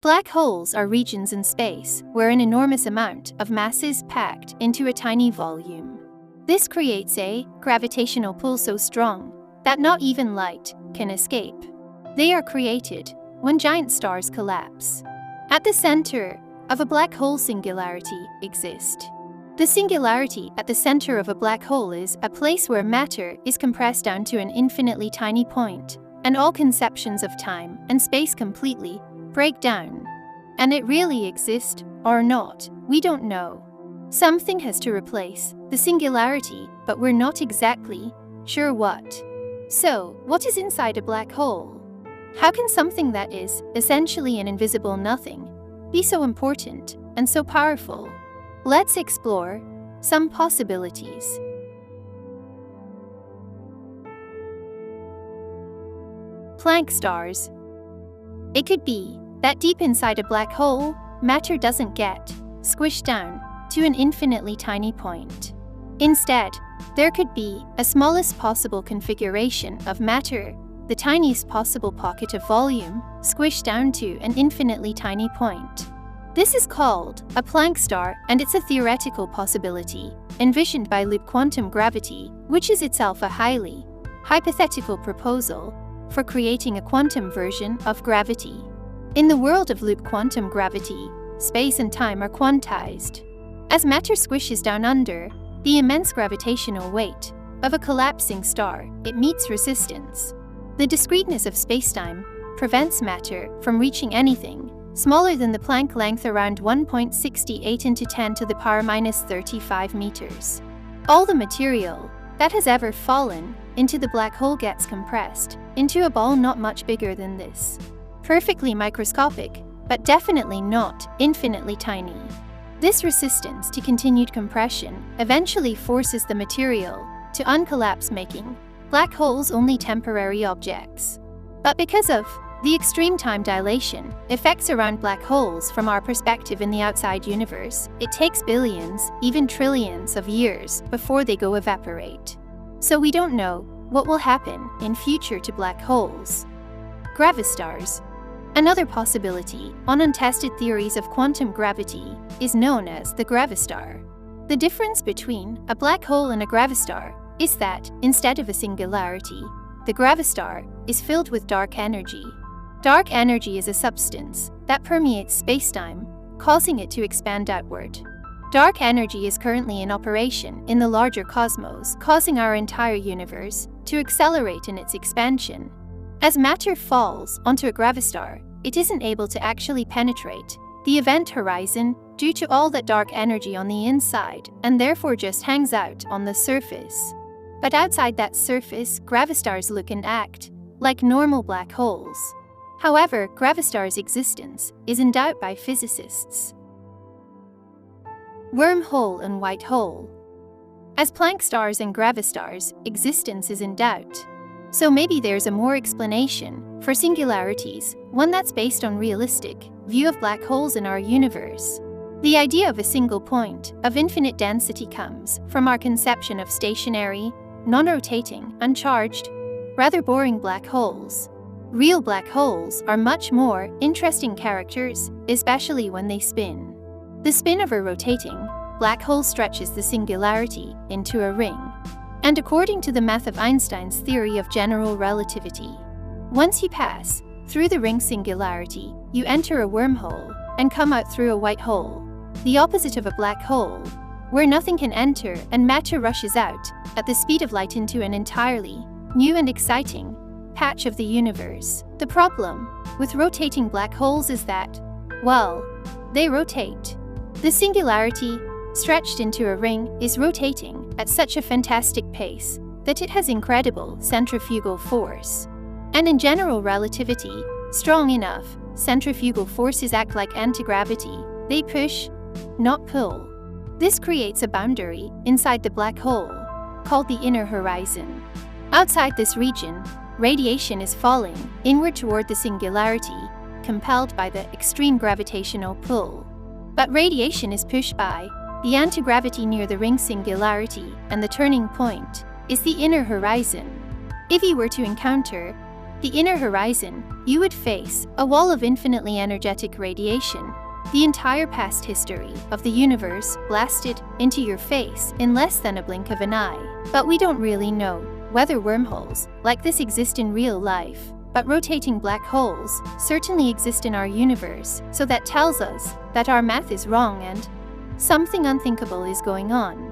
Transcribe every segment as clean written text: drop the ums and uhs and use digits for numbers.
Black holes are regions in space where an enormous amount of mass is packed into a tiny volume. This creates a gravitational pull so strong that not even light can escape. They are created when giant stars collapse. At the center of a black hole, singularity exists. The singularity at the center of a black hole is a place where matter is compressed down to an infinitely tiny point, and all conceptions of time and space completely break down. And it really exists or not, we don't know. Something has to replace the singularity, but we're not exactly sure what. So, what is inside a black hole? How can something that is essentially an invisible nothing be so important and so powerful? Let's explore some possibilities. Planck stars. It could be that deep inside a black hole, matter doesn't get squished down to an infinitely tiny point. Instead, there could be a smallest possible configuration of matter, the tiniest possible pocket of volume, squished down to an infinitely tiny point. This is called a Planck star, and it's a theoretical possibility, envisioned by loop quantum gravity, which is itself a highly hypothetical proposal for creating a quantum version of gravity. In the world of loop quantum gravity, space and time are quantized. As matter squishes down under the immense gravitational weight of a collapsing star, it meets resistance. The discreteness of spacetime prevents matter from reaching anything smaller than the Planck length, around 1.68 into 10 to the power minus 35 meters. All the material that has ever fallen into the black hole gets compressed into a ball not much bigger than this. Perfectly microscopic, but definitely not infinitely tiny. This resistance to continued compression eventually forces the material to uncollapse, making black holes only temporary objects. But because of the extreme time dilation effects around black holes from our perspective in the outside universe, it takes billions, even trillions of years before they go evaporate. So we don't know what will happen in future to black holes. Gravistars. Another possibility on untested theories of quantum gravity is known as the gravistar. The difference between a black hole and a gravistar is that, instead of a singularity, the gravistar is filled with dark energy. Dark energy is a substance that permeates spacetime, causing it to expand outward. Dark energy is currently in operation in the larger cosmos, causing our entire universe to accelerate in its expansion. As matter falls onto a gravistar, it isn't able to actually penetrate the event horizon due to all that dark energy on the inside, and therefore just hangs out on the surface. But outside that surface, gravistars look and act like normal black holes. However, gravistars' existence is in doubt by physicists. Wormhole and white hole. As Planck stars and gravistars, existence is in doubt. So maybe there's a more explanation for singularities, one that's based on realistic view of black holes in our universe. The idea of a single point of infinite density comes from our conception of stationary, non-rotating, uncharged, rather boring black holes. Real black holes are much more interesting characters, especially when they spin. The spin of a rotating black hole stretches the singularity into a ring. And according to the math of Einstein's theory of general relativity, once you pass through the ring singularity, you enter a wormhole and come out through a white hole, the opposite of a black hole, where nothing can enter and matter rushes out at the speed of light into an entirely new and exciting patch of the universe. The problem with rotating black holes is that, well, they rotate. The singularity, stretched into a ring, is rotating at such a fantastic pace that it has incredible centrifugal force. And in general relativity, strong enough centrifugal forces act like anti-gravity. They push, not pull. This creates a boundary inside the black hole, called the inner horizon. Outside this region, radiation is falling inward toward the singularity, compelled by the extreme gravitational pull. But radiation is pushed by the anti-gravity near the ring singularity, and the turning point is the inner horizon. If you were to encounter the inner horizon, you would face a wall of infinitely energetic radiation, the entire past history of the universe blasted into your face in less than a blink of an eye. But we don't really know whether wormholes like this exist in real life. But rotating black holes certainly exist in our universe, so that tells us that our math is wrong and something unthinkable is going on.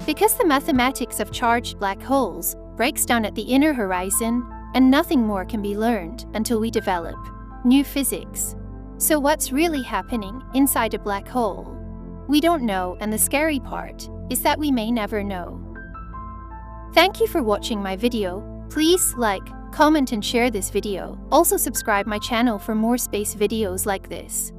Because the mathematics of charged black holes breaks down at the inner horizon, and nothing more can be learned until we develop new physics. So what's really happening inside a black hole? We don't know, and the scary part is that we may never know. Thank you for watching my video. Please like, comment and share this video. Also subscribe my channel for more space videos like this.